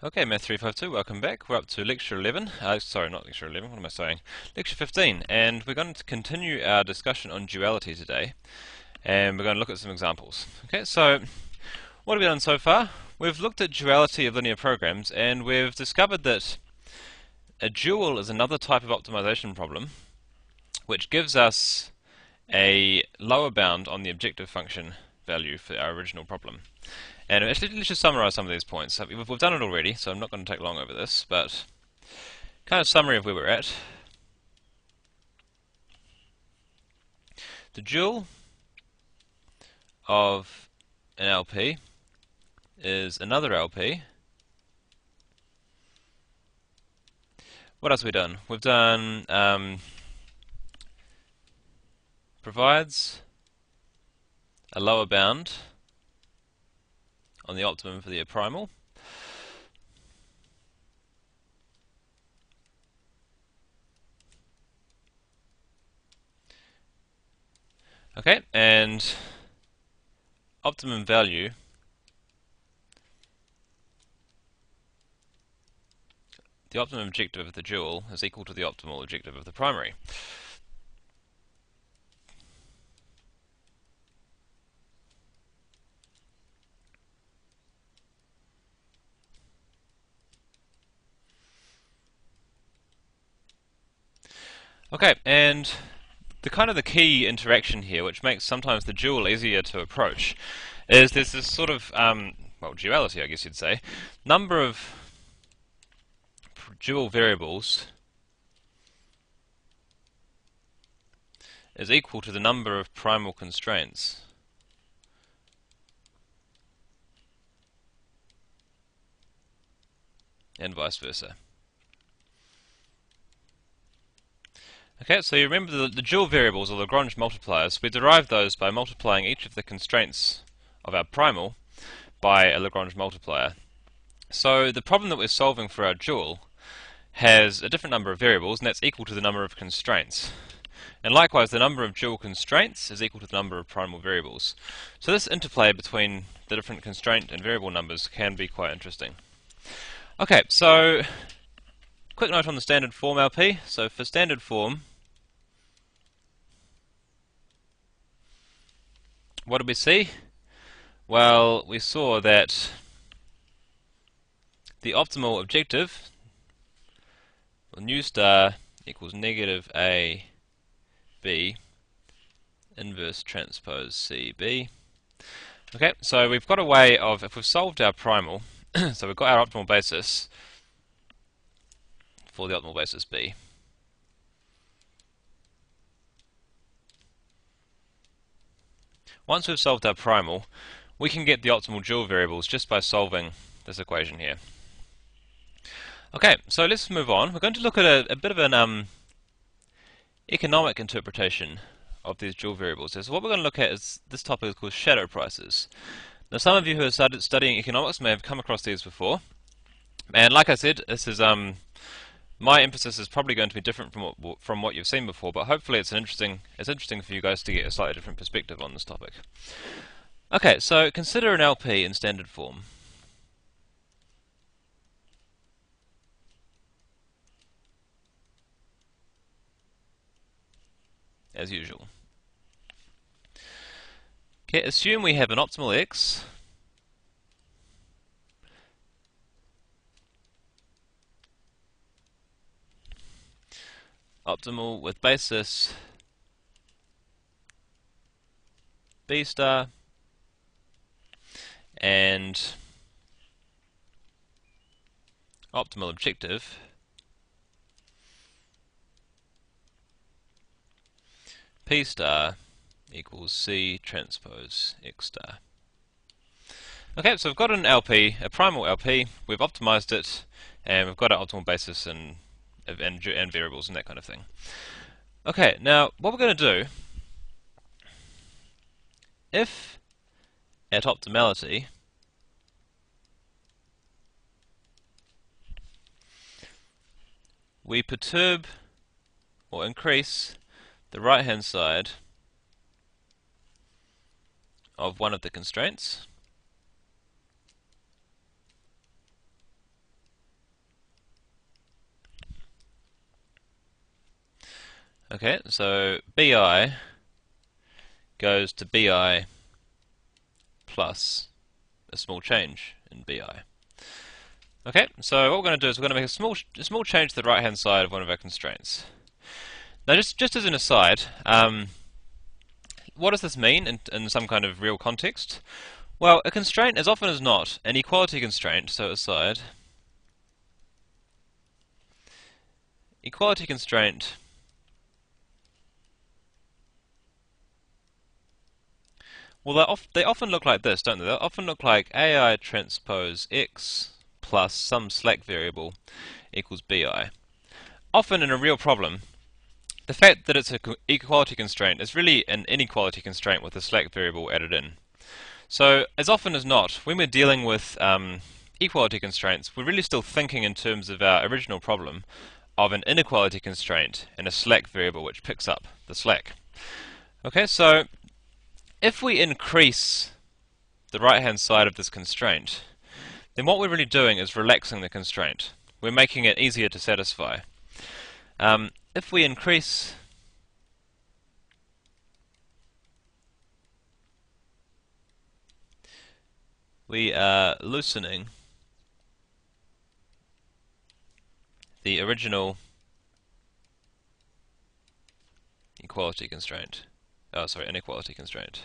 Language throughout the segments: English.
Okay, Math 352, welcome back. We're up to lecture 11. Sorry, not lecture 11, what am I saying? Lecture 15, and we're going to continue our discussion on duality today, and we're going to look at some examples. Okay, so what have we done so far? We've looked at duality of linear programs, and we've discovered that a dual is another type of optimization problem, which gives us a lower bound on the objective function value for our original problem. And actually, let's just summarize some of these points. We've done it already, so I'm not going to take long over this, but kind of summary of where we're at. The dual of an LP is another LP. What else have we done? We've done provides a lower bound on the optimum for the primal. Okay, and optimum value the optimum objective of the dual is equal to the optimal objective of the primary. Okay, and the key interaction here, which makes sometimes the dual easier to approach, is there's this sort of well, duality, I guess you'd say. Number of dual variables is equal to the number of primal constraints. And vice versa. Okay, so you remember the dual variables, or Lagrange multipliers, we derived those by multiplying each of the constraints of our primal by a Lagrange multiplier. So the problem that we're solving for our dual has a different number of variables, and that's equal to the number of constraints. And likewise, the number of dual constraints is equal to the number of primal variables. So this interplay between the different constraint and variable numbers can be quite interesting. Okay, so quick note on the standard form LP. So for standard form, what did we see? Well, we saw that the optimal objective, nu star equals negative A B inverse transpose CB. Okay, so we've got a way of, if we've solved our primal, so we've got our optimal basis for the optimal basis B. Once we've solved our primal, we can get the optimal dual variables just by solving this equation here. Okay, so let's move on. We're going to look at a bit of an economic interpretation of these dual variables. So what we're going to look at is this topic is called shadow prices. Now, some of you who have started studying economics may have come across these before, and like I said, this is my emphasis is probably going to be different from what you've seen before, but hopefully it's interesting for you guys to get a slightly different perspective on this topic. Okay, so consider an LP in standard form. As usual. Okay, assume we have an optimal x optimal with basis B star and optimal objective P star equals C transpose X star. Okay, so we've got an LP, a primal LP, we've optimized it, and we've got our optimal basis and variables and that kind of thing. Okay, now what we're going to do, if at optimality we perturb or increase the right hand side of one of the constraints, Okay, so bi goes to bi plus a small change in bi. Okay, so what we're going to do is we're going to make a small change to the right-hand side of one of our constraints. Now, just as an aside, what does this mean in some kind of real context? Well, a constraint, as often as not, an equality constraint, so aside, equality constraint well, they often look like this, don't they? They often look like AI transpose x plus some slack variable equals bi. Often in a real problem, the fact that it's an equality constraint is really an inequality constraint with a slack variable added in. So, as often as not, when we're dealing with equality constraints, we're really still thinking in terms of our original problem of an inequality constraint and a slack variable which picks up the slack. Okay, so if we increase the right-hand side of this constraint, then what we're really doing is relaxing the constraint. We're making it easier to satisfy. If we increase we are loosening the original equality constraint. Inequality constraint.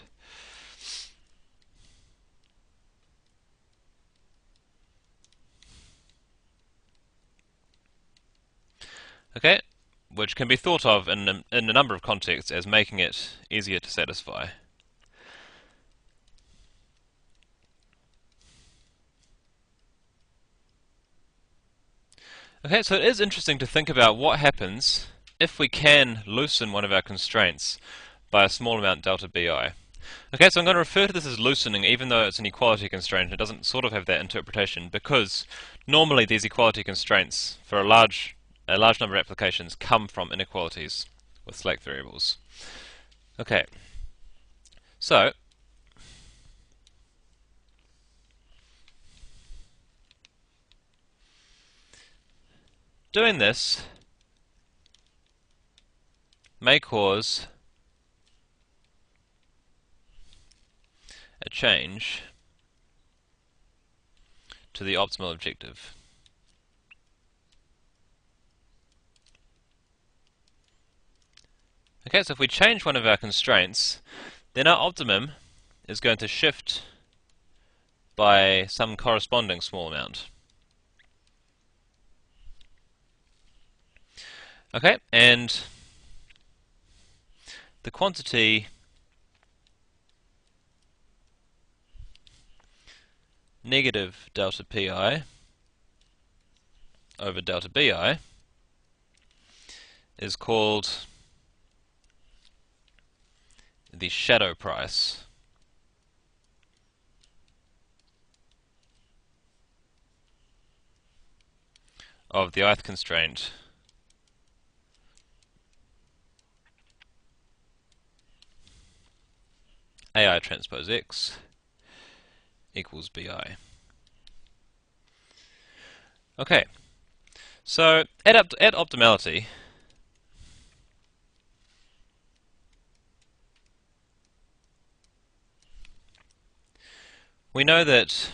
Okay, which can be thought of in a number of contexts as making it easier to satisfy. Okay, so it is interesting to think about what happens if we can loosen one of our constraints by a small amount delta bi. Okay, so I'm going to refer to this as loosening even though it's an equality constraint. It doesn't sort of have that interpretation because normally these equality constraints for a large number of applications come from inequalities with slack variables. Okay, so doing this may cause a change to the optimal objective. Okay, so if we change one of our constraints, then our optimum is going to shift by some corresponding small amount. Okay, and the quantity negative delta pi over delta bi is called the shadow price of the ith constraint AI transpose x equals bi. Okay, so at optimality, we know that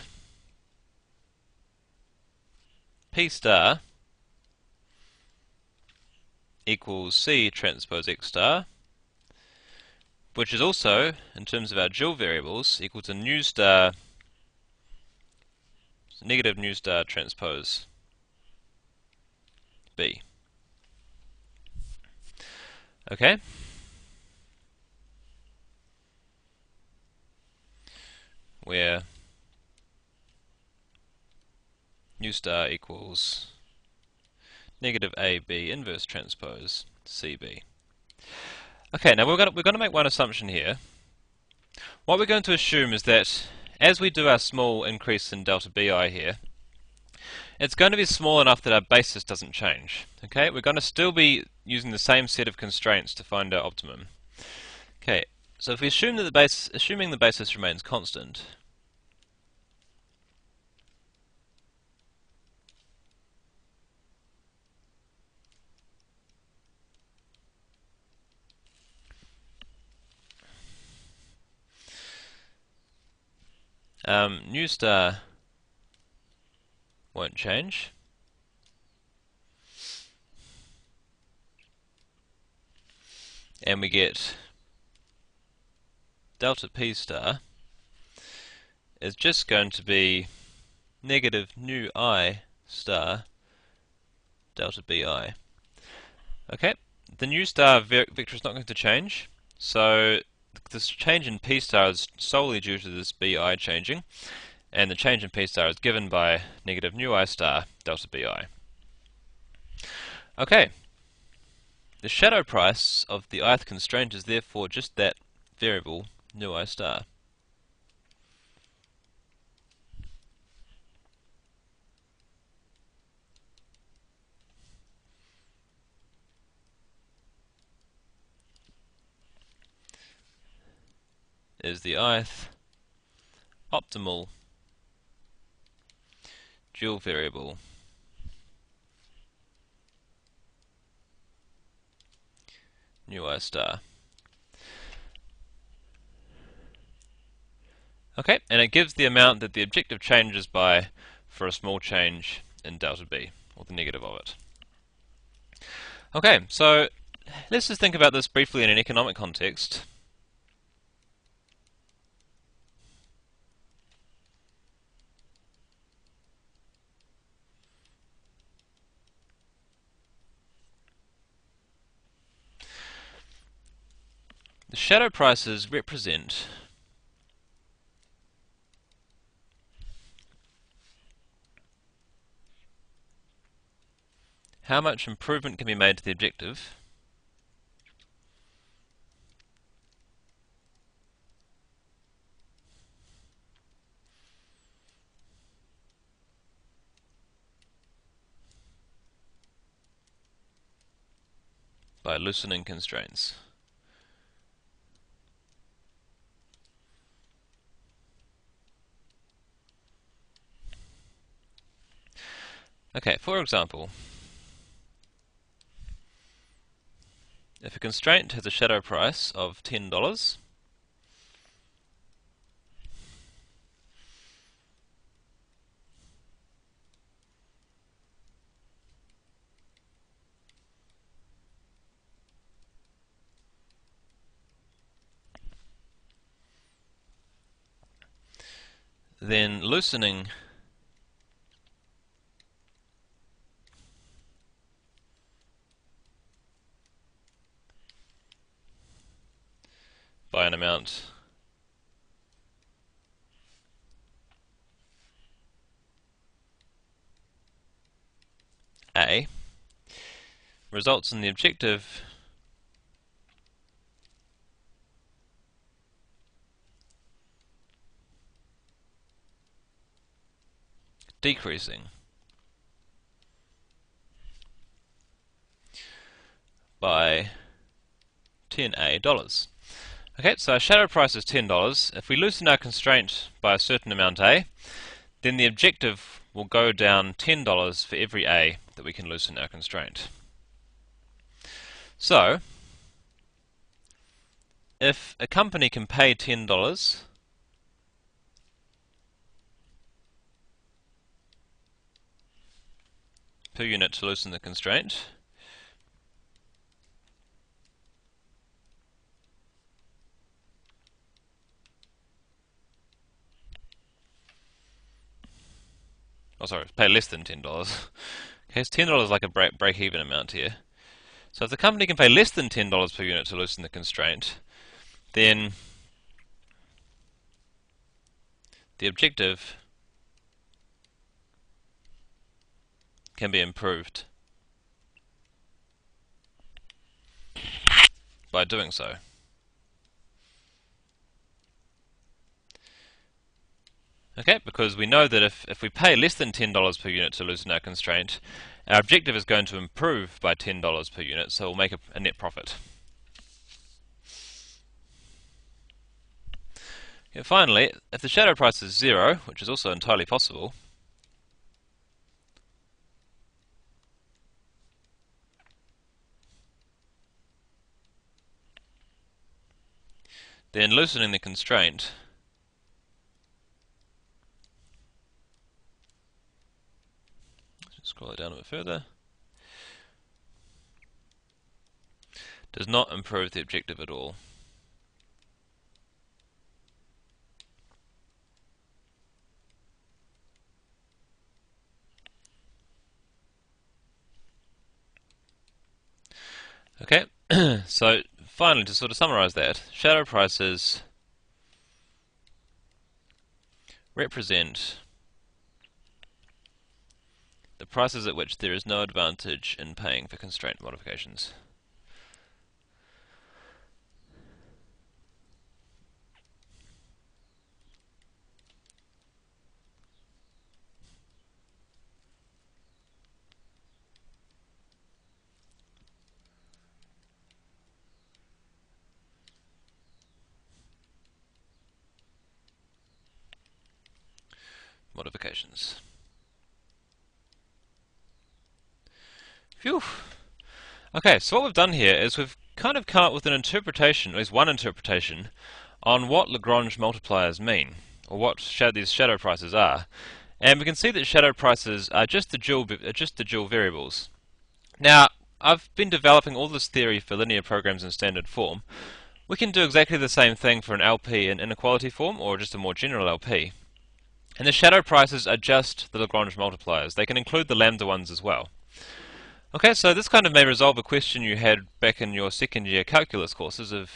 P star equals C transpose X star, which is also, in terms of our dual variables, equal to nu star negative nu star transpose B. Okay? Where nu star equals negative AB inverse transpose CB. Okay, now we're going to make one assumption here. What we're going to assume is that as we do our small increase in delta bi here, it's going to be small enough that our basis doesn't change. Okay, we're going to still be using the same set of constraints to find our optimum. Okay, so if we assume that assuming the basis remains constant, Nu star won't change. And we get delta P star is just going to be negative nu I star delta Bi. Okay, the nu star vector is not going to change, so this change in P star is solely due to this Bi changing, and the change in P star is given by negative nu I star delta Bi. Okay, the shadow price of the ith constraint is therefore just that variable nu I star. Is the ith optimal dual variable nu I star. Okay, and it gives the amount that the objective changes by for a small change in delta B, or the negative of it. Okay, so let's just think about this briefly in an economic context. The shadow prices represent how much improvement can be made to the objective by loosening constraints. Okay, for example, if a constraint has a shadow price of $10, then loosening by an amount A results in the objective decreasing by $10. Okay, so our shadow price is $10. If we loosen our constraint by a certain amount A, then the objective will go down $10 for every A that we can loosen our constraint. So, if a company can pay $10 per unit to loosen the constraint, oh sorry, pay less than $10. Okay, so $10 is like a break-even amount here. So if the company can pay less than $10 per unit to loosen the constraint, then the objective can be improved by doing so. Okay, because we know that if we pay less than $10 per unit to loosen our constraint, our objective is going to improve by $10 per unit, so we'll make a net profit. Okay, finally, if the shadow price is 0, which is also entirely possible, then loosening the constraint scroll it down a bit further, does not improve the objective at all. Okay, so finally, to sort of summarize that, shadow prices represent the prices at which there is no advantage in paying for constraint modifications. Phew. Okay, so what we've done here is we've kind of come up with an interpretation, at least one interpretation, on what Lagrange multipliers mean, or what these shadow prices are. And we can see that shadow prices are just the dual variables. Now, I've been developing all this theory for linear programs in standard form. We can do exactly the same thing for an LP in inequality form, or just a more general LP. And the shadow prices are just the Lagrange multipliers. They can include the lambda ones as well. Okay, so this kind of may resolve a question you had back in your second year calculus courses of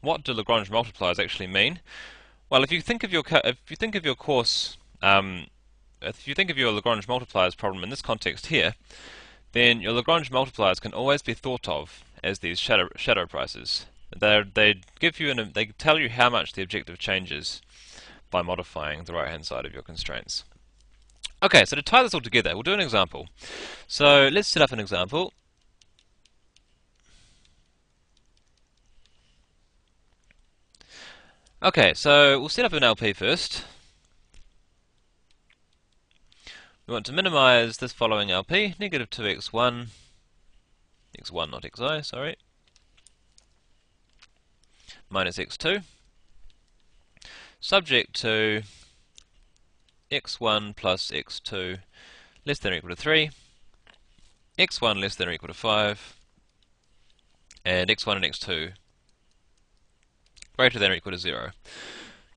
what do Lagrange multipliers actually mean? Well, if you think of your course, if you think of your Lagrange multipliers problem in this context here, then your Lagrange multipliers can always be thought of as these shadow prices. They tell you how much the objective changes by modifying the right hand side of your constraints. Okay, so to tie this all together, we'll do an example. So let's set up an example. Okay, so we'll set up an LP first. We want to minimize this following LP, negative 2x1, x1 not xi, sorry, minus x2, subject to x1 plus x2 less than or equal to 3, x1 less than or equal to 5, and x1 and x2 greater than or equal to 0.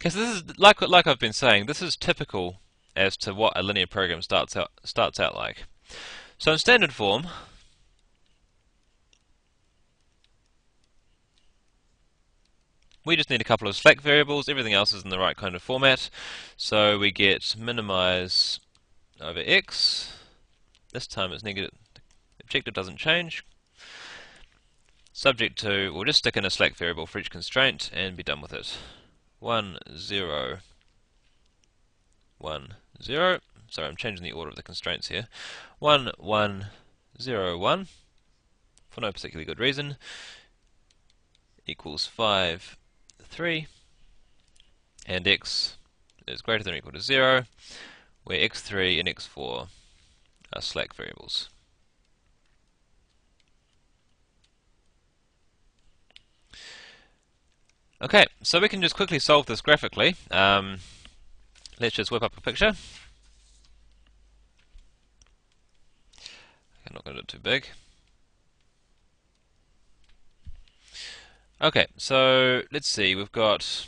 Okay, so this is like I've been saying, this is typical as to what a linear program starts out like. So in standard form, we just need a couple of slack variables. Everything else is in the right kind of format. So we get minimize over x. This time it's negative. The objective doesn't change. Subject to, we'll just stick in a slack variable for each constraint and be done with it. 1, 0, 1, 0. Sorry, I'm changing the order of the constraints here. 1, 1, 0, 1, for no particularly good reason, equals 5, 3, and x is greater than or equal to 0, where x3 and x4 are slack variables. Okay, so we can just quickly solve this graphically. Let's just whip up a picture. I'm not going to do it too big. Okay, so let's see, we've got...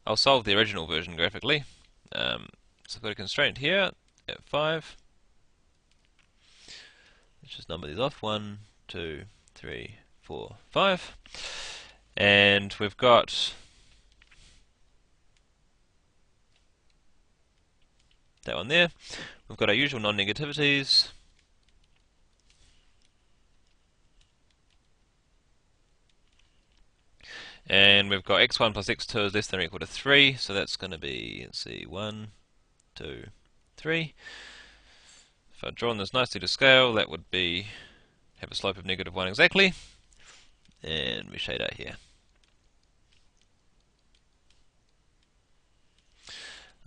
I'll solve the original version graphically. So I've got a constraint here at 5. Let's just number these off. 1, 2, 3, 4, 5. And we've got that one there. We've got our usual non-negativities. And we've got x1 plus x2 is less than or equal to 3, so that's going to be, let's see, 1, 2, 3. If I'd drawn this nicely to scale, that would be have a slope of negative 1 exactly. And we shade out here.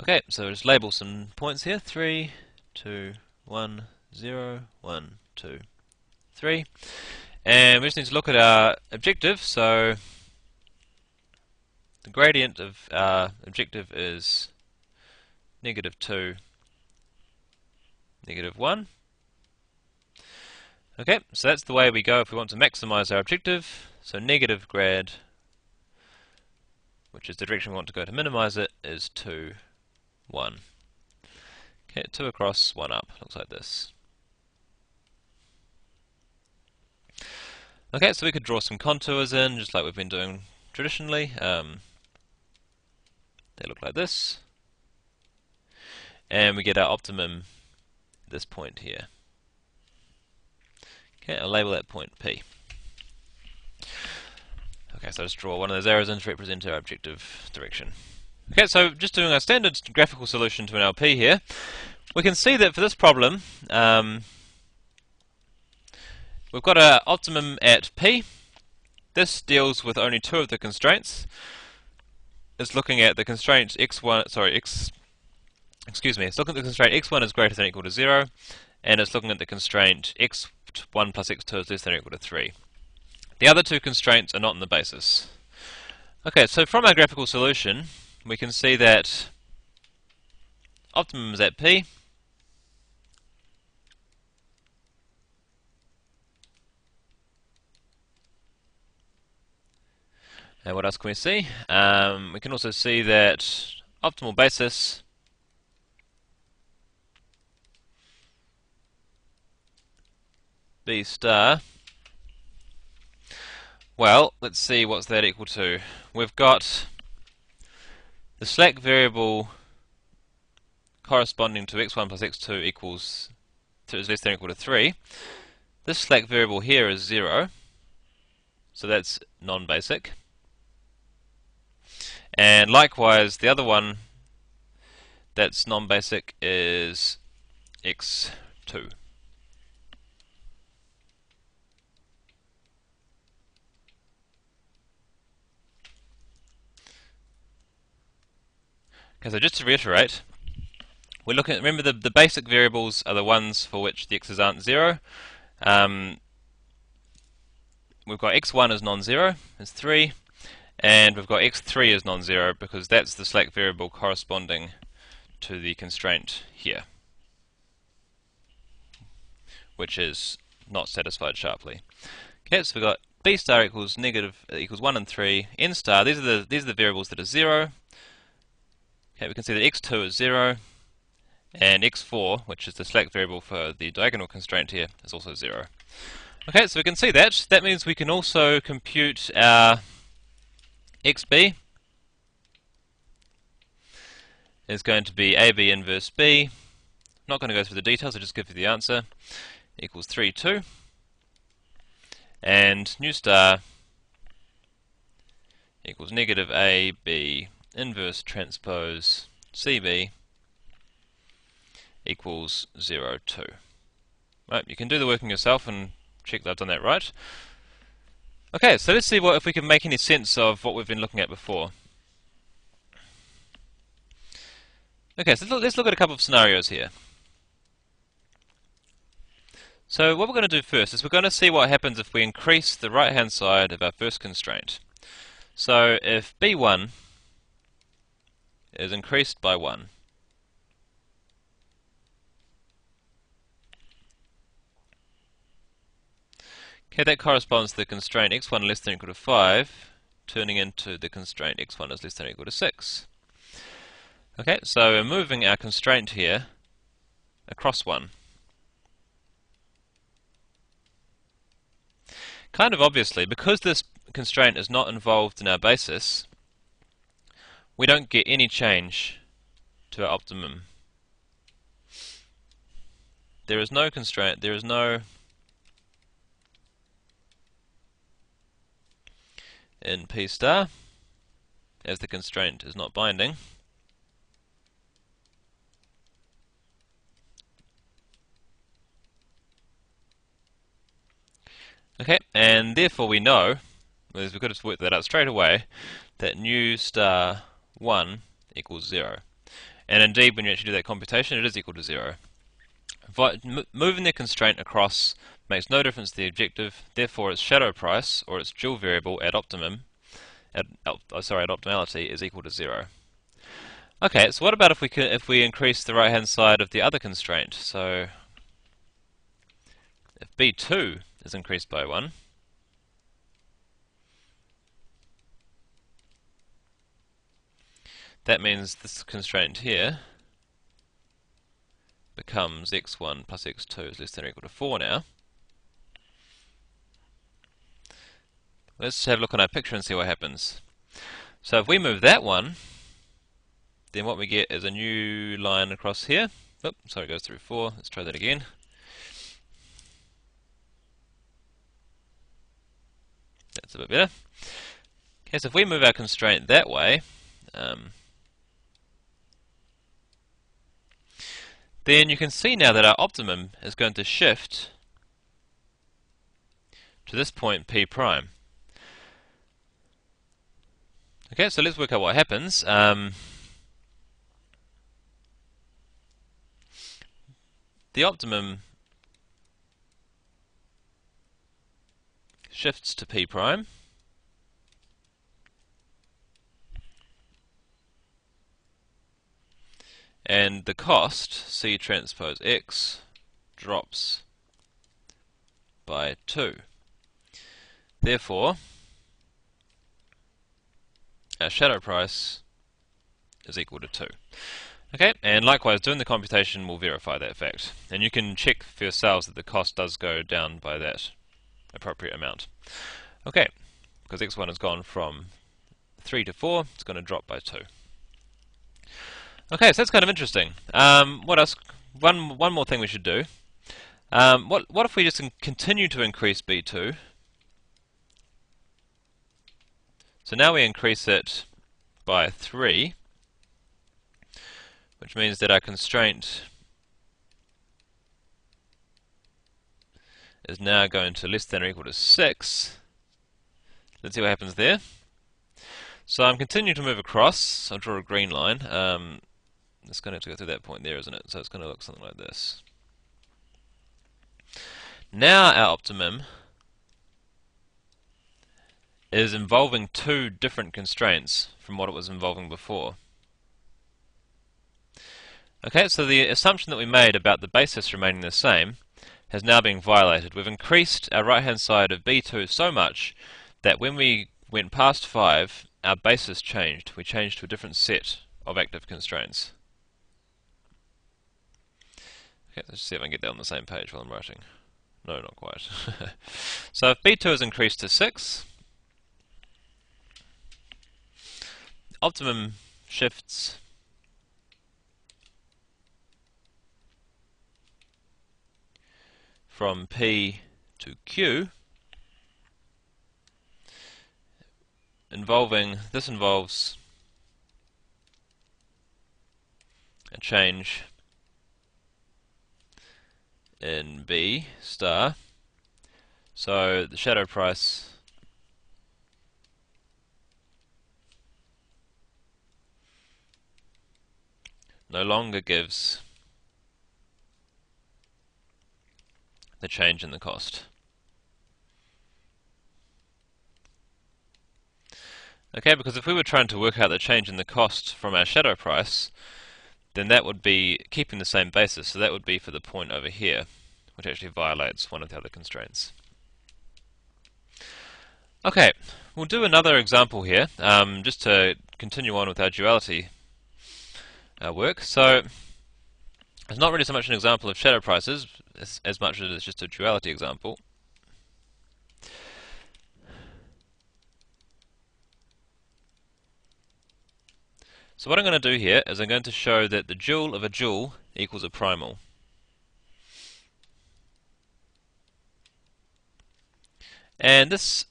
Okay, so just label some points here. 3, 2, 1, 0, 1, 2, 3. And we just need to look at our objective. So the gradient of our objective is negative 2 -1. Okay, so that's the way we go if we want to maximize our objective. So negative grad, which is the direction we want to go to minimize it, is 2, 1. Okay, 2 across, 1 up. Looks like this. Okay, so we could draw some contours in, just like we've been doing traditionally. They look like this. And we get our optimum at this point here. Okay, I'll label that point P. Okay, so let's draw one of those arrows in to represent our objective direction. Okay, so just doing a standard graphical solution to an LP here, we can see that for this problem, we've got our optimum at P. This deals with only 2 of the constraints. It's looking at the constraint it's looking at the constraint x1 is greater than or equal to 0, and it's looking at the constraint x1 plus x2 is less than or equal to 3. The other 2 constraints are not in the basis. Okay, so from our graphical solution, we can see that optimum is at P. And what else can we see? We can also see that optimal basis B star. Well, let's see what's that equal to. We've got the slack variable corresponding to x1 plus x2 is less than or equal to 3. This slack variable here is 0, so that's non-basic. And likewise, the other one that's non-basic is x2. Okay, so just to reiterate, we're looking at, remember the basic variables are the ones for which the x's aren't 0. We've got x1 is non-zero, is 3, and we've got x3 is non-zero because that's the slack variable corresponding to the constraint here, which is not satisfied sharply. Okay, so we've got b star equals 1 and 3, n star, these are the variables that are 0. Okay, we can see that x2 is 0, and x4, which is the slack variable for the diagonal constraint here, is also 0. Okay, so we can see that. That means we can also compute our xb is going to be AB inverse B. I'm not going to go through the details, I'll just give you the answer. Equals 3, 2. And nu star equals negative AB inverse transpose CB equals 0, 2. Right, you can do the working yourself and check that I've done that right. Okay, so let's see if we can make any sense of what we've been looking at before. Okay, so let's look at a couple of scenarios here. So what we're going to do first is we're going to see what happens if we increase the right-hand side of our first constraint. So if B1 is increased by 1, okay, that corresponds to the constraint x1 less than or equal to 5, turning into the constraint x1 is less than or equal to 6. Okay, so we're moving our constraint here across 1. Kind of obviously, because this constraint is not involved in our basis, we don't get any change to our optimum. There is no constraint, there is no in P star, as the constraint is not binding. Okay, and therefore we know, because we could have worked that out straight away, that nu star 1 equals 0. And indeed, when you actually do that computation, it is equal to 0. Moving the constraint across makes no difference to the objective, therefore its shadow price, or its dual variable at optimum, at optimality, is equal to 0. Okay, so what about if we increase the right-hand side of the other constraint? So if B2 is increased by 1, that means this constraint here becomes x1 plus x2 is less than or equal to 4 now. Let's have a look on our picture and see what happens. So if we move that one, then what we get is a new line across here. Oh, sorry, it goes through 4. Let's try that again. That's a bit better. Okay, so if we move our constraint that way, then you can see now that our optimum is going to shift to this point P prime. Okay, so let's work out what happens. The optimum shifts to P prime, and the cost, C transpose X, drops by 2. Therefore, our shadow price is equal to 2. Okay, and likewise doing the computation will verify that fact. And you can check for yourselves that the cost does go down by that appropriate amount. Okay, because x1 has gone from 3 to 4, it's going to drop by 2. Okay, so that's kind of interesting. What else? One more thing we should do. What if we just continue to increase B2? So now we increase it by 3, which means that our constraint is now going to less than or equal to 6. Let's see what happens there. So I'm continuing to move across. I'll draw a green line. It's going to have to go through that point there, isn't it? So it's going to look something like this. Now our optimum is involving 2 different constraints from what it was involving before. Okay, so the assumption that we made about the basis remaining the same has now been violated. We've increased our right-hand side of B2 so much that when we went past 5, our basis changed. We changed to a different set of active constraints. Okay, let's see if I can get that on the same page while I'm writing. No, not quite. So if B2 is increased to 6, optimum shifts from P to Q, this involves a change in B star, so the shadow price no longer gives the change in the cost. Okay, because if we were trying to work out the change in the cost from our shadow price, then that would be keeping the same basis, so that would be for the point over here, which actually violates one of the other constraints. Okay, we'll do another example here, just to continue on with our duality work. So it's not really so much an example of shadow prices as much as it's just a duality example. So what I'm going to do here is I'm going to show that the dual of a dual equals a primal. And this,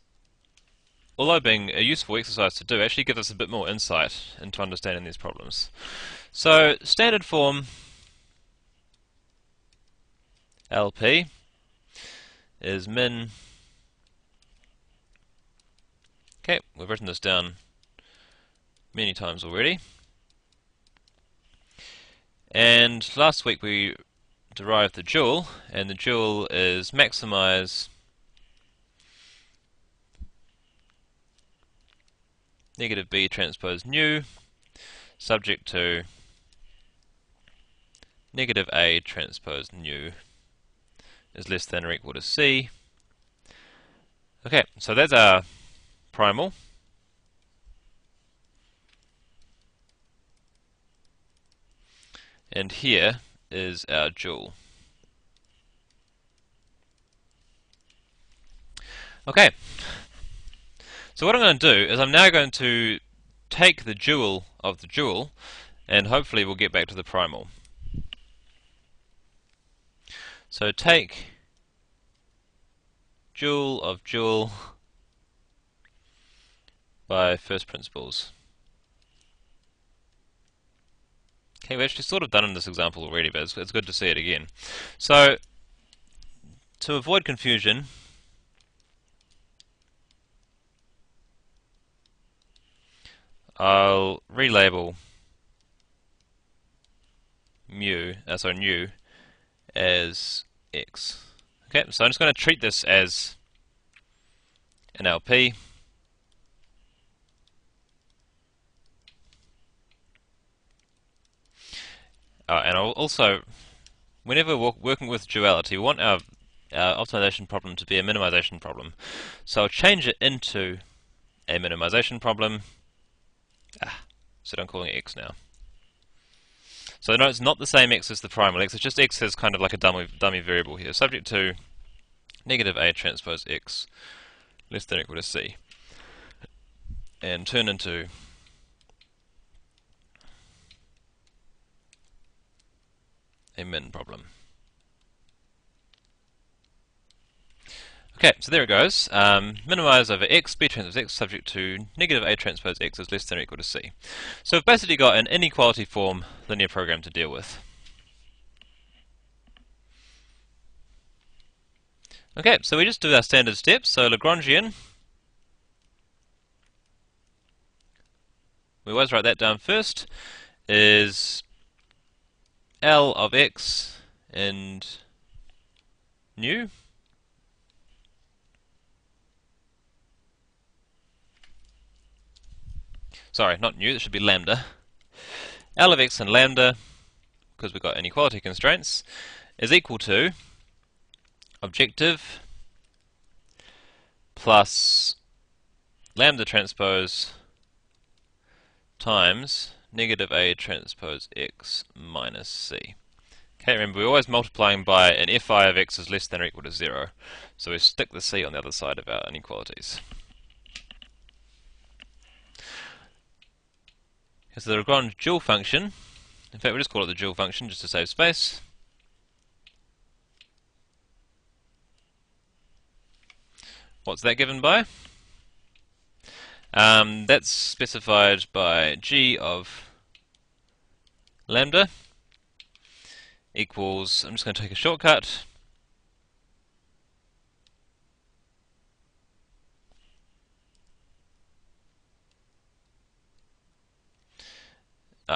although being a useful exercise to do, actually gives us a bit more insight into understanding these problems. So standard form LP is min. Okay, we've written this down many times already. And last week we derived the dual, and the dual is maximize negative B transpose nu subject to negative A transpose nu is less than or equal to C. Okay, so that's our primal. And here is our dual. Okay, so what I'm going to do is I'm now going to take the dual of the dual, and hopefully we'll get back to the primal. So take dual of dual by first principles. Okay, we've actually sort of done in this example already, but it's good to see it again. So, to avoid confusion, I'll relabel nu as x. Okay, so I'm just going to treat this as an LP. And I'll also, whenever we're working with duality, we want our optimization problem to be a minimization problem. So I'll change it into a minimization problem. So I'm calling it x now. So no, it's not the same x as the primal x, it's just x as kind of like a dummy variable here, subject to negative A transpose x less than or equal to C, and turn into a min problem. Okay, so there it goes. Minimize over x, b transpose x, subject to negative A transpose x is less than or equal to C. So we've basically got an inequality form linear program to deal with. Okay, so we just do our standard steps. So Lagrangian, we always write that down first, is L of x and nu. Sorry, not nu, that should be lambda. L of x and lambda, because we've got inequality constraints, is equal to objective plus lambda transpose times negative A transpose x minus C. Okay, remember we're always multiplying by an fi of x is less than or equal to 0. So we stick the C on the other side of our inequalities. Okay, so the Lagrange dual function, in fact we'll just call it the dual function just to save space. What's that given by? That's specified by g of lambda equals, I'm just going to take a shortcut,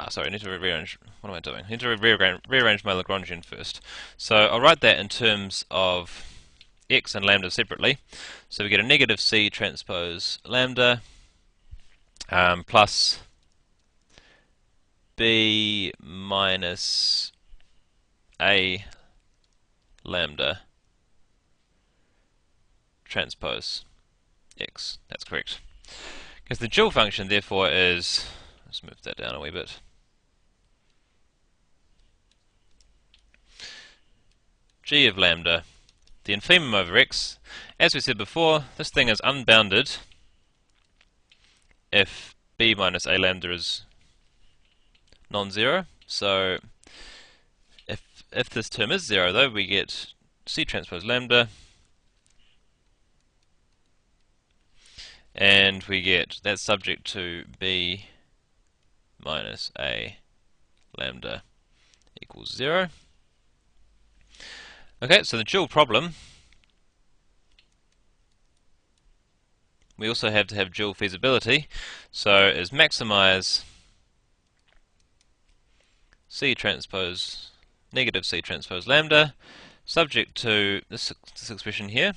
sorry, I need to rearrange, what am I doing? I need to rearrange my Lagrangian first. So I'll write that in terms of x and lambda separately. So we get a negative C transpose lambda plus B minus A lambda transpose x. That's correct. Because the dual function therefore is, let's move that down a wee bit. G of lambda, the infimum over x. As we said before, this thing is unbounded if b minus a lambda is non-zero. So if this term is 0 though, we get C transpose lambda, and we get that's subject to b minus a lambda equals 0. Okay, so the dual problem, we also have to have dual feasibility, so is maximize C transpose, negative C transpose lambda, subject to this expression here,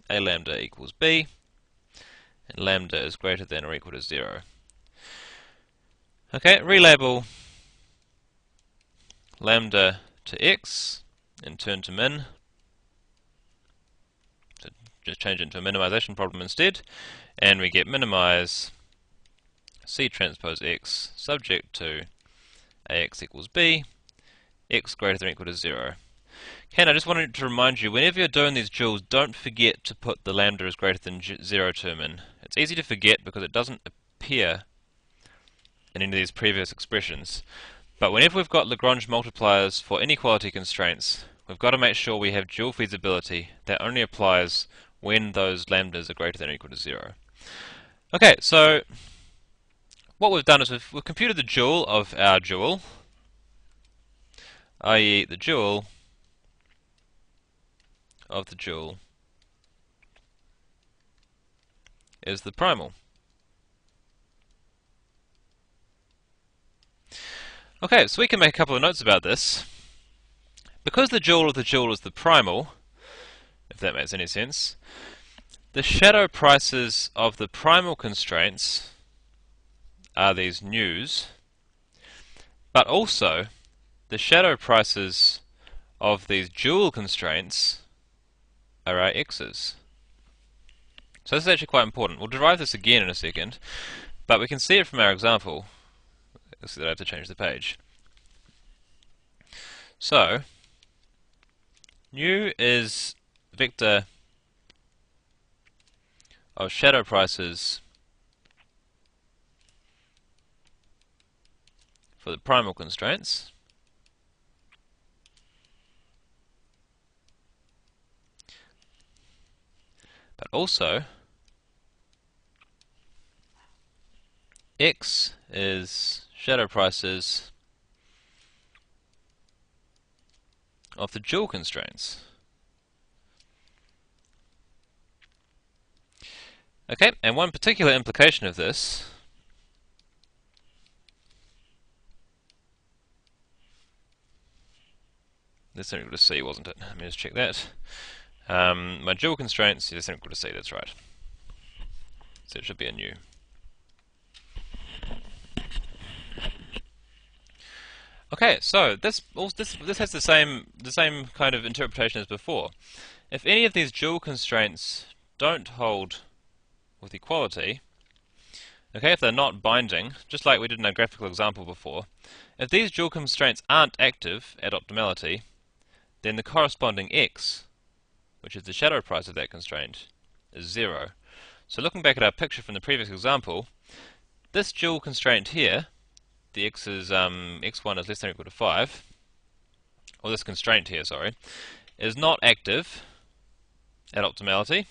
A lambda equals B, and lambda is greater than or equal to 0. Okay, relabel lambda to x and turn to min. just change it into a minimization problem instead, and we get minimize C transpose X subject to AX equals B, X greater than or equal to 0. Ken, I just wanted to remind you, whenever you're doing these duals, don't forget to put the lambda is greater than 0 term in. It's easy to forget because it doesn't appear in any of these previous expressions. But whenever we've got Lagrange multipliers for inequality constraints, we've got to make sure we have dual feasibility that only applies when those lambdas are greater than or equal to 0. Okay, so what we've done is we've computed the dual of our dual, i.e. the dual of the dual is the primal. Okay, so we can make a couple of notes about this. Because the dual of the dual is the primal, if that makes any sense, the shadow prices of the primal constraints are these nus, but also the shadow prices of these dual constraints are our x's. So this is actually quite important. We'll derive this again in a second, but we can see it from our example. Let's see that I have to change the page. So, nu is vector of shadow prices for the primal constraints. But also, x is shadow prices of the dual constraints. Okay, and one particular implication of this is equal to C, wasn't it? Let me just check that. My dual constraints is equal to C, that's right. So it should be a nu. Okay, so this has the same kind of interpretation as before. If any of these dual constraints don't hold with equality, okay, if they're not binding, just like we did in our graphical example before, if these dual constraints aren't active at optimality, then the corresponding x, which is the shadow price of that constraint, is 0. So looking back at our picture from the previous example, this dual constraint here, the x is x1 is less than or equal to 5, or this constraint here, sorry, is not active at optimality.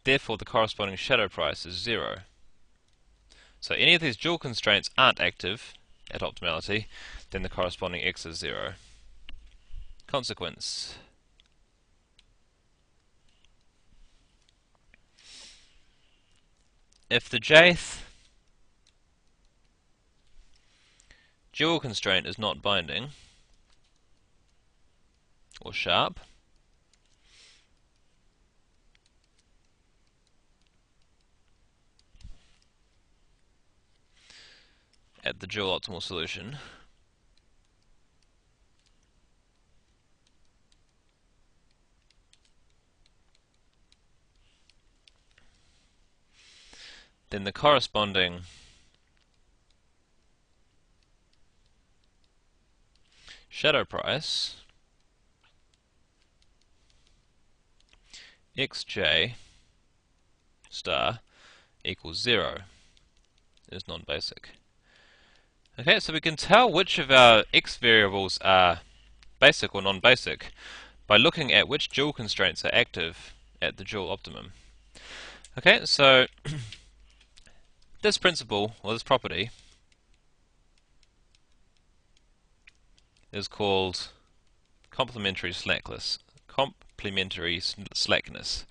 Therefore, the corresponding shadow price is 0. So any of these dual constraints aren't active at optimality, then the corresponding x is 0. Consequence. If the jth dual constraint is not binding, or sharp, at the dual optimal solution, then the corresponding shadow price xj star equals 0 is non-basic. Okay, so we can tell which of our x variables are basic or non-basic by looking at which dual constraints are active at the dual optimum. Okay, so this principle, or this property, is called complementary slackness. Complementary slackness.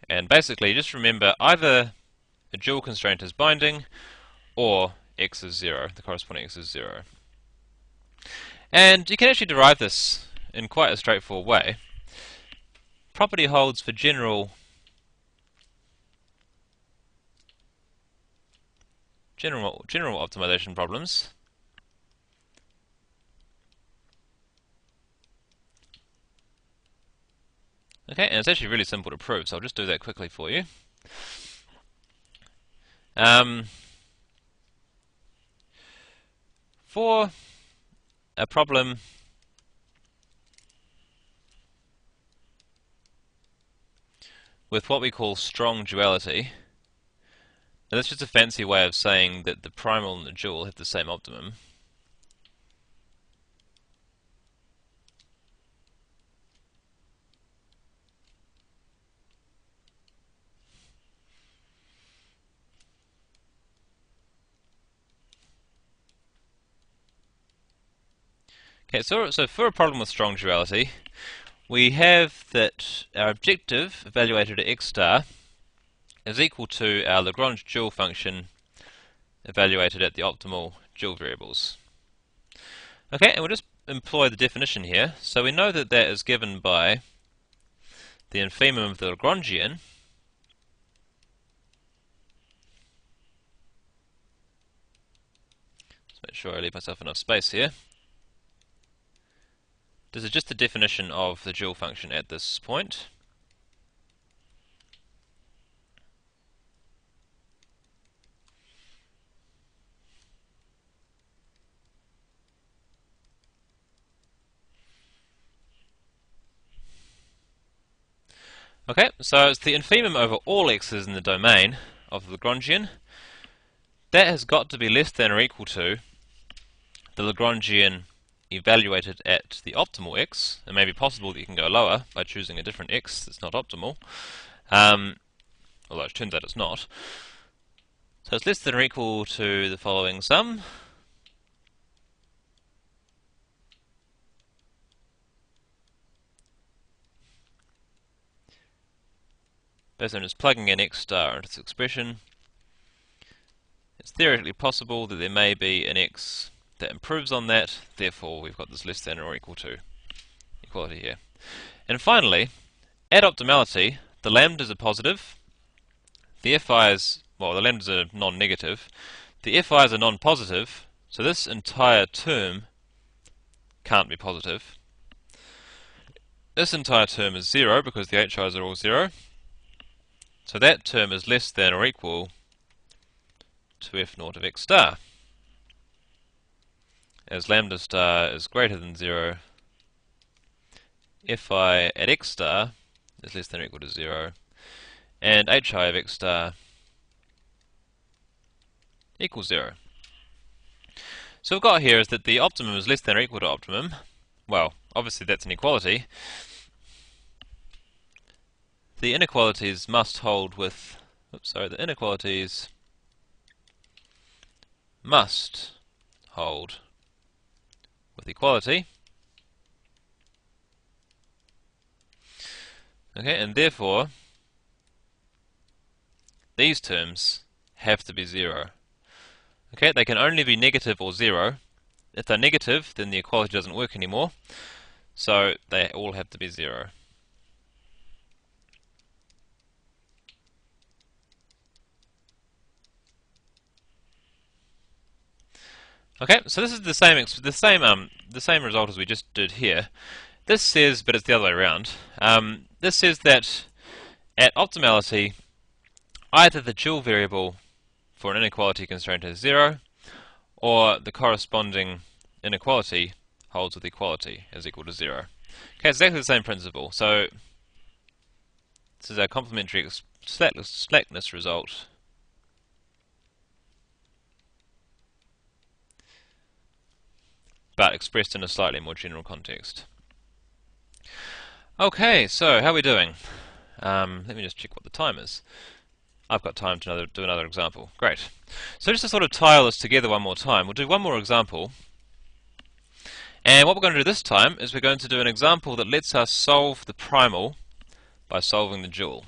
And basically, just remember either a dual constraint is binding or x is 0, the corresponding x is 0. And you can actually derive this in quite a straightforward way. Property holds for general optimization problems. Okay, and it's actually really simple to prove, so I'll just do that quickly for you. For a problem with what we call strong duality, now that's just a fancy way of saying that the primal and the dual have the same optimum. Okay, so for a problem with strong duality, we have that our objective, evaluated at x star, is equal to our Lagrange dual function evaluated at the optimal dual variables. Okay, and we'll just employ the definition here. So we know that that is given by the infimum of the Lagrangian Let's make sure I leave myself enough space here. This is just the definition of the dual function at this point. Okay, so it's the infimum over all x's in the domain of the Lagrangian. That has got to be less than or equal to the Lagrangian evaluated at the optimal x. It may be possible that you can go lower by choosing a different x that's not optimal, although it turns out it's not. So it's less than or equal to the following sum. Basically, I'm just plugging in x star into this expression. It's theoretically possible that there may be an x that improves on that, therefore we've got this less than or equal to equality here. And finally, at optimality, the lambdas are positive, the fi's, well, the lambdas are non-negative, the fi's are non-positive, so this entire term can't be positive. This entire term is 0 because the hi's are all 0, so that term is less than or equal to f naught of x star. As lambda star is greater than 0, fi at x star is less than or equal to 0, and hi of x star equals 0. So what we've got here is that the optimum is less than or equal to optimum. Well, obviously that's an equality. The inequalities must hold with, the inequalities must hold with equality. Okay, and therefore these terms have to be 0. Okay, they can only be negative or 0. If they're negative, then the equality doesn't work anymore, so they all have to be 0. Okay, so this is the same result as we just did here. This says, but it's the other way around. This says that at optimality, either the dual variable for an inequality constraint is 0, or the corresponding inequality holds with equality is equal to 0. Okay, it's exactly the same principle. So this is our complementary slackness result. But expressed in a slightly more general context. Okay, so how are we doing? Let me just check what the time is. I've got time to do another example. Great. So just to sort of tie all this together one more time, we'll do one more example. And what we're going to do this time is we're going to do an example that lets us solve the primal by solving the dual.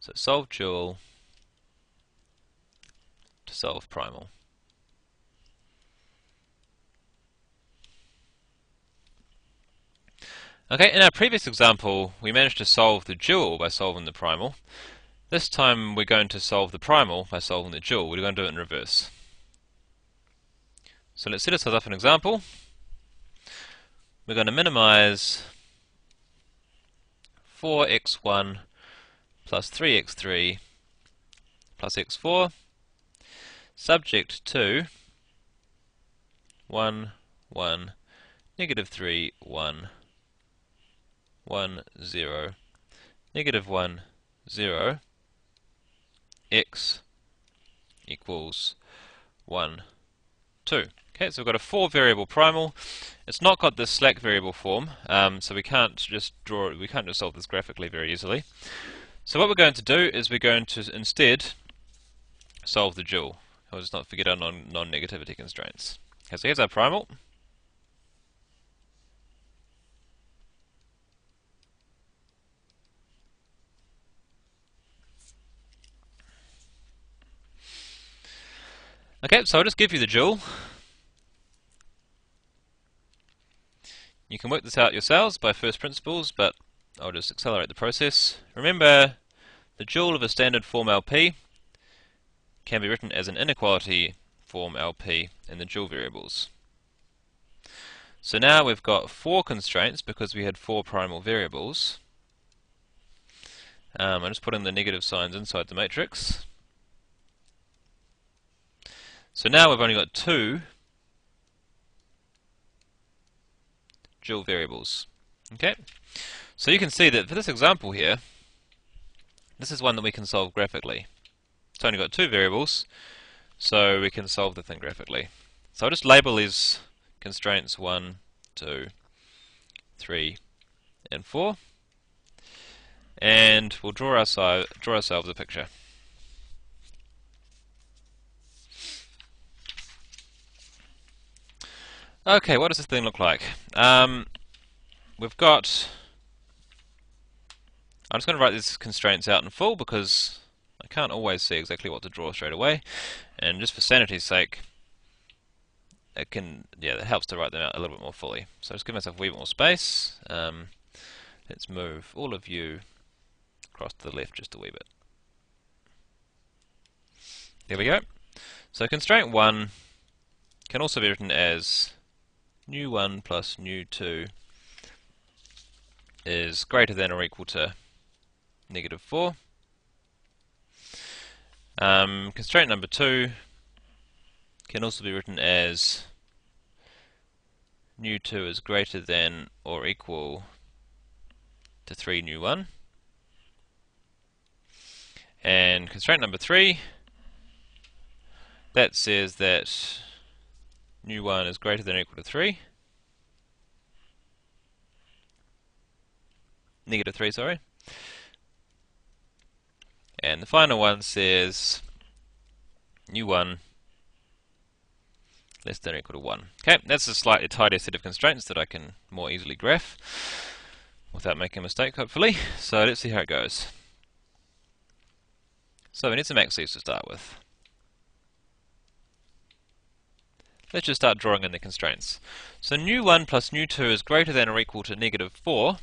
So solve dual to solve primal. Okay, in our previous example, we managed to solve the dual by solving the primal. This time we're going to solve the primal by solving the dual. We're going to do it in reverse. So let's set ourselves up an example. We're going to minimize 4x1 plus 3x3 plus x4 subject to 1, 1, negative 3, 1, 1, 0, negative 1, 0, x equals 1, 2. Okay, so we've got a 4-variable primal. It's not got this slack variable form, so we can't just solve this graphically very easily. So what we're going to do is we're going to instead solve the dual. I'll just not forget our non-negativity constraints. Okay, so here's our primal. Okay, so I'll just give you the dual. You can work this out yourselves by first principles, but I'll just accelerate the process. Remember, the dual of a standard form LP can be written as an inequality form LP in the dual variables. So now we've got 4 constraints because we had 4 primal variables. I'm just putting the negative signs inside the matrix. So now we've only got 2 dual variables. Okay, so you can see that for this example here, this is one that we can solve graphically. It's only got 2 variables, so we can solve the thing graphically. So I'll just label these constraints 1, 2, 3, and 4, and we'll draw ourselves a picture. Okay, what does this thing look like? We've got... I'm just going to write these constraints out in full because I can't always see exactly what to draw straight away, and just for sanity's sake, it helps to write them out a little bit more fully. So just give myself a wee bit more space. Let's move all of you across to the left just a wee bit. There we go. So constraint 1 can also be written as nu1 plus nu2 is greater than or equal to negative 4. Constraint number 2 can also be written as nu2 is greater than or equal to 3 nu1. And constraint number 3, that says that nu1 is greater than or equal to 3. Negative 3, sorry. And the final one says nu1 less than or equal to 1. Okay, that's a slightly tidier set of constraints that I can more easily graph without making a mistake, hopefully. So let's see how it goes. So we need some axes to start with. Let's just start drawing in the constraints. So nu1 plus nu2 is greater than or equal to negative 4.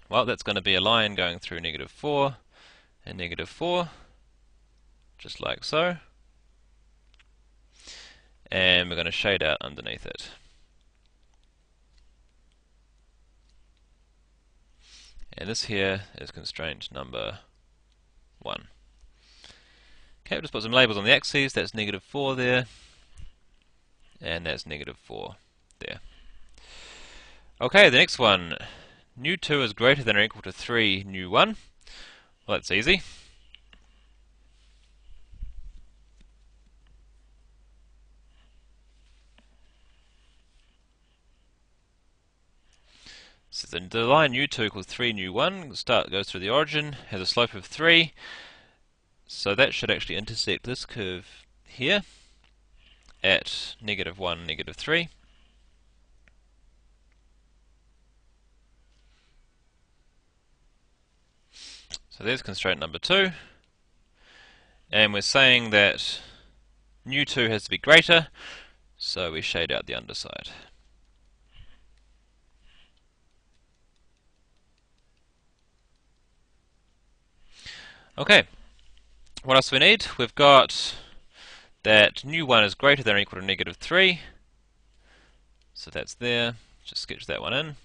Well, that's going to be a line going through negative 4 and negative 4, just like so. And we're going to shade out underneath it. And this here is constraint number 1. Okay, we'll just put some labels on the axes. That's negative 4 there, and that's negative 4 there. Okay, the next one. Nu2 is greater than or equal to 3 nu1. Well, that's easy. So the line nu2 equals 3 nu1 goes through the origin, has a slope of 3. So that should actually intersect this curve here at negative 1, negative 3. So there's constraint number 2. And we're saying that nu2 has to be greater, so we shade out the underside. Okay, what else do we need? We've got that nu1 is greater than or equal to negative 3. So that's there. Just sketch that one in.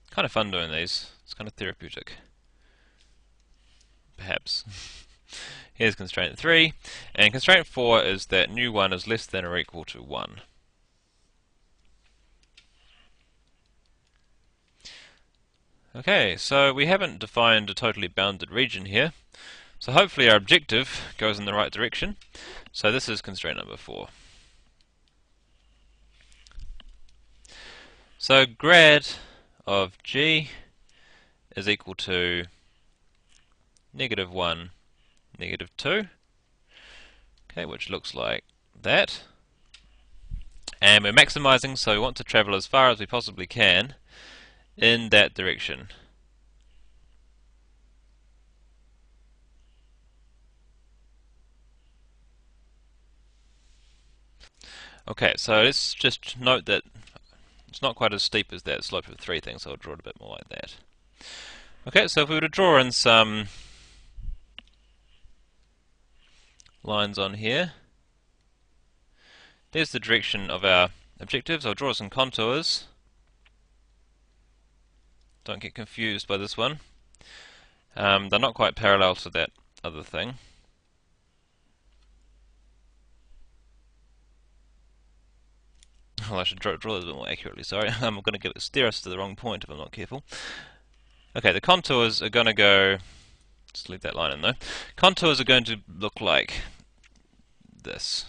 Kind of fun doing these. It's kind of therapeutic. Perhaps. Here's constraint 3. And constraint 4 is that nu1 is less than or equal to 1. Okay, so we haven't defined a totally bounded region here. So hopefully our objective goes in the right direction. So this is constraint number 4. So grad of g is equal to negative 1, negative 2. Okay, which looks like that. And we're maximizing, so we want to travel as far as we possibly can in that direction. Okay, so let's just note that it's not quite as steep as that slope of 3 thing, so I'll draw it a bit more like that. Okay, so if we were to draw in some lines on here, there's the direction of our objectives. I'll draw some contours. Don't get confused by this one. They're not quite parallel to that other thing. Well, I should draw this a bit more accurately, sorry. I'm going to steer us to the wrong point if I'm not careful. Okay, the contours are going to go... Just leave that line in though. Contours are going to look like this.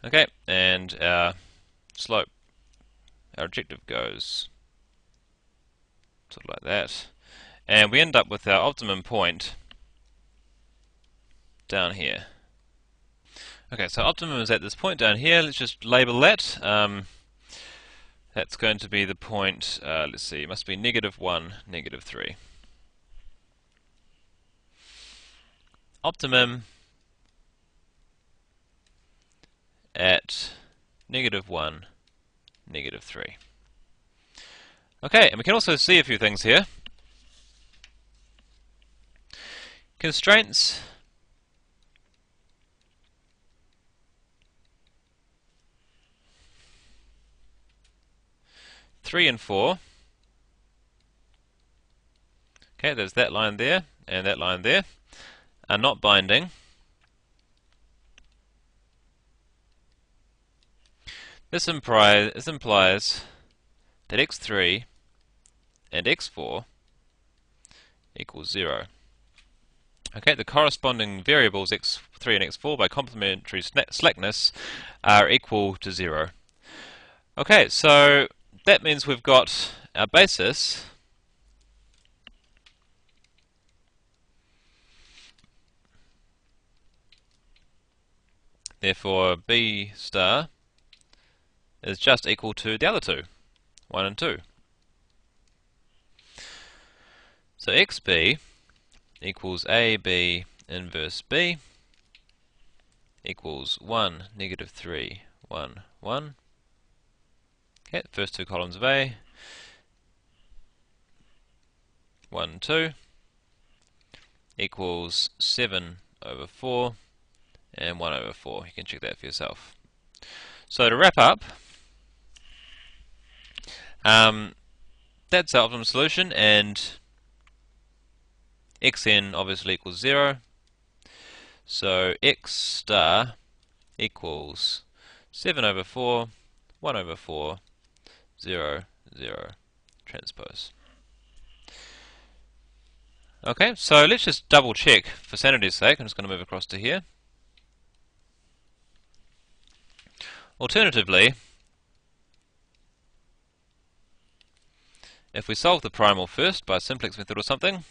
Okay, and our slope, our objective goes sort of like that. And we end up with our optimum point down here. Okay, so optimum is at this point down here. Let's just label that. That's going to be the point, let's see, it must be negative 1, negative 3. Optimum at negative 1, negative 3. Okay, and we can also see a few things here. Constraints three and 4. Okay, there's that line there and that line there, are not binding. This implies that x3 and x4 equals 0. Okay, the corresponding variables x3 and x4 by complementary slackness are equal to 0. Okay, so that means we've got our basis therefore b star is just equal to the other two, 1 and 2. So xb equals ab inverse b equals 1, negative 3, 1, 1. Okay, first two columns of A, 1, 2 equals 7 over 4 and 1 over 4. You can check that for yourself. So to wrap up, that's our optimum solution, and xn obviously equals 0. So x star equals 7 over 4, 1 over 4, 0, 0 transpose. Okay, so let's just double check for sanity's sake. I'm just going to move across to here. Alternatively, if we solve the primal first by a simplex method or something,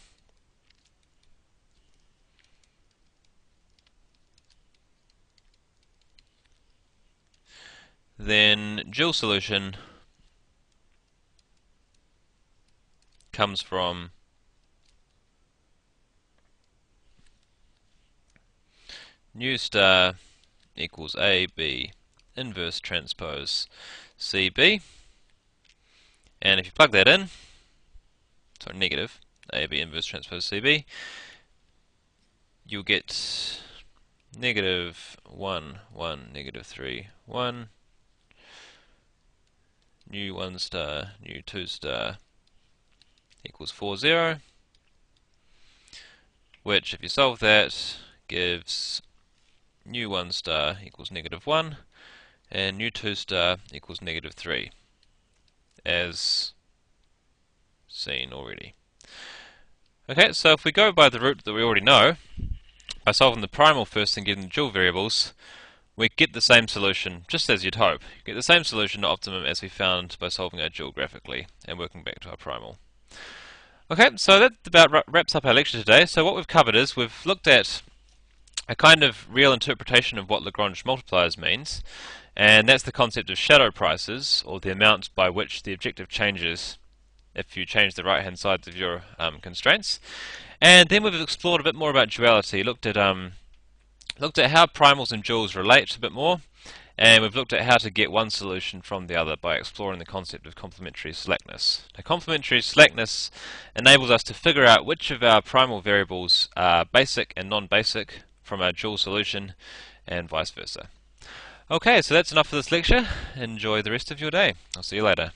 then dual solution comes from nu star equals AB inverse transpose CB. And if you plug that in, so negative AB inverse transpose CB, you'll get negative 1, 1, negative 3, 1, new 1 star, new 2 star equals 4, 0, which if you solve that gives new 1 star equals negative 1, and new 2 star equals negative 3, as seen already. Okay, so if we go by the route that we already know, by solving the primal first and getting the dual variables, we get the same solution, just as you'd hope. You get the same solution to optimum as we found by solving our dual graphically and working back to our primal. Okay, so that about wraps up our lecture today. So what we've covered is we've looked at a kind of real interpretation of what Lagrange multipliers means, and that's the concept of shadow prices, or the amount by which the objective changes if you change the right hand sides of your constraints. And then we've explored a bit more about duality, looked at how primals and duals relate a bit more, and we've looked at how to get one solution from the other by exploring the concept of complementary slackness. Now, complementary slackness enables us to figure out which of our primal variables are basic and non-basic from our dual solution, and vice versa. Okay, so that's enough for this lecture. Enjoy the rest of your day. I'll see you later.